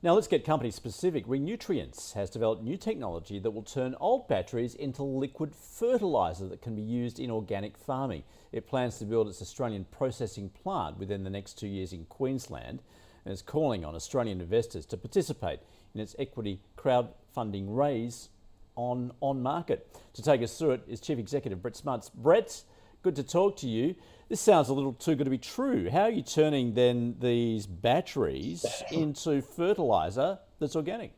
Now let's get company specific. ReNutrients has developed new technology that will turn old batteries into liquid fertiliser that can be used in organic farming. It plans to build its Australian processing plant within the next 2 years in Queensland and is calling on Australian investors to participate in its equity crowdfunding raise on market. To take us through it is Chief Executive Brett Smuts. Brett, good to talk to you. This sounds a little too good to be true. How are you turning then these batteries into fertiliser that's organic?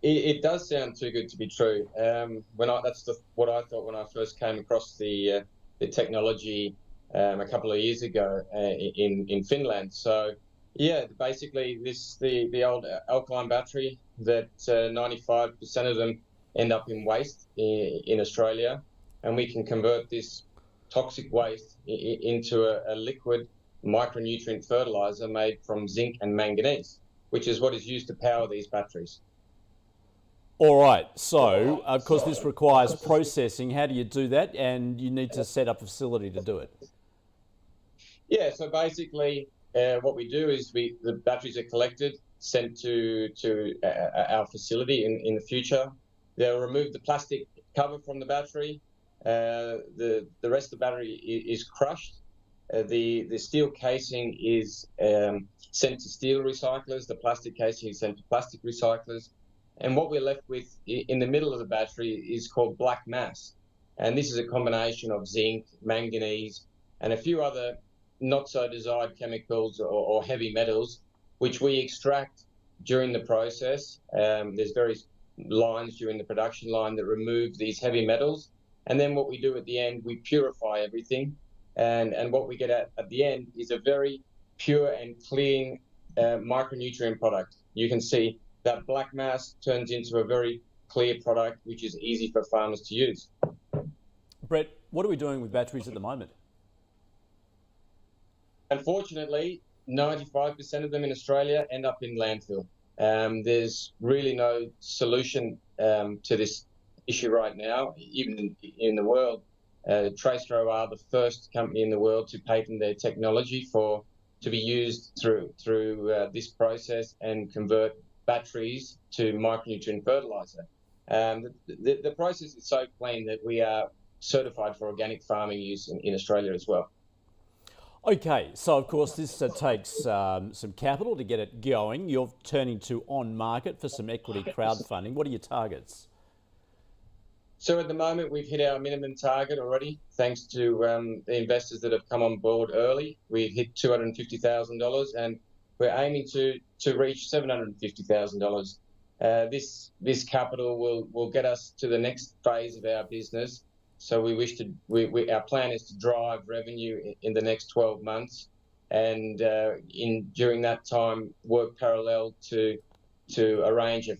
It does sound too good to be true. That's what I thought when I first came across the technology a couple of years ago in Finland. So yeah, basically the old alkaline battery that 95% of them end up in waste in Australia, and we can convert this toxic waste into a liquid micronutrient fertilizer made from zinc and manganese, which is what is used to power these batteries. All right, so of course this requires processing. How do you do that? And you need to set up a facility to do it. Yeah, so basically what we do is the batteries are collected, sent to our facility in the future. They'll remove the plastic cover from the battery. The rest of the battery is crushed. The steel casing is sent to steel recyclers. The plastic casing is sent to plastic recyclers. And what we're left with in the middle of the battery is called black mass. And this is a combination of zinc, manganese, and a few other not so desired chemicals or heavy metals, which we extract during the process. There's various lines during the production line that remove these heavy metals. And then what we do at the end, we purify everything. And what we get at the end is a very pure and clean micronutrient product. You can see that black mass turns into a very clear product, which is easy for farmers to use. Brett, what are we doing with batteries at the moment? Unfortunately, 95% of them in Australia end up in landfill. There's really no solution to this issue right now, even in the world. Tracero are the first company in the world to patent their technology to be used through this process and convert batteries to micronutrient fertilizer. The process is so clean that we are certified for organic farming use in Australia as well. Okay, so of course this takes some capital to get it going. You're turning to on market for some equity crowdfunding. What are your targets? So at the moment, we've hit our minimum target already, thanks to the investors that have come on board early. We've hit $250,000, and we're aiming to reach $750,000. This capital will get us to the next phase of our business. So our plan is to drive revenue in the next 12 months, and during that time work parallel to arrange a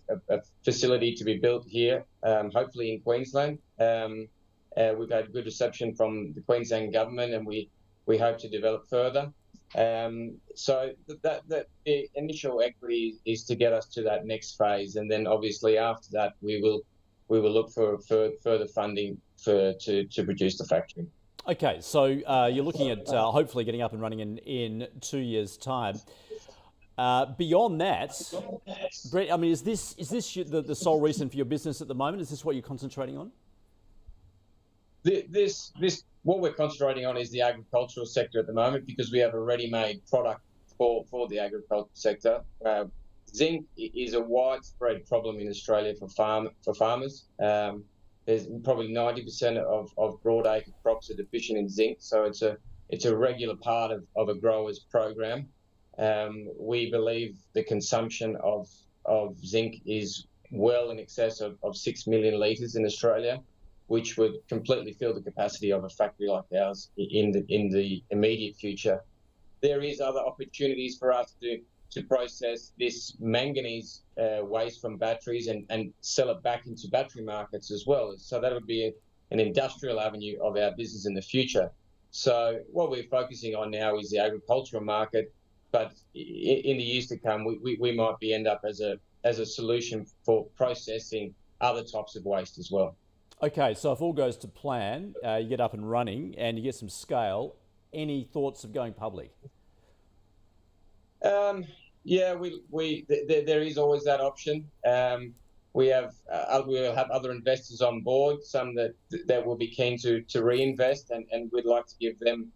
facility to be built here, hopefully in Queensland. We've had good reception from the Queensland government, and we hope to develop further. So the initial equity is to get us to that next phase, and then obviously after that we will look for further funding to produce the factory. Okay, so you're looking at hopefully getting up and running in 2 years' time. Beyond that, Brett, I mean, is this the sole reason for your business at the moment? Is this what you're concentrating on? What we're concentrating on is the agricultural sector at the moment, because we have a ready-made product for the agricultural sector. Zinc is a widespread problem in Australia for farmers. There's probably 90% of broadacre crops are deficient in zinc, so it's a regular part of a grower's program. We believe the consumption of zinc is well in excess of 6 million litres in Australia, which would completely fill the capacity of a factory like ours in the immediate future. There is other opportunities for us to process this manganese waste from batteries and sell it back into battery markets as well. So that would be an industrial avenue of our business in the future. So what we're focusing on now is the agricultural market, but in the years to come, we might end up as a solution for processing other types of waste as well. Okay, so if all goes to plan, you get up and running and you get some scale. Any thoughts of going public? Yeah, there is always that option. We'll have other investors on board, some that will be keen to reinvest, and we'd like to give them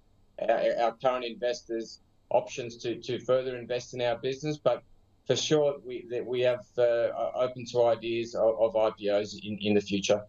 our current investors options to further invest in our business. But for sure, we have open to ideas of IPOs in the future.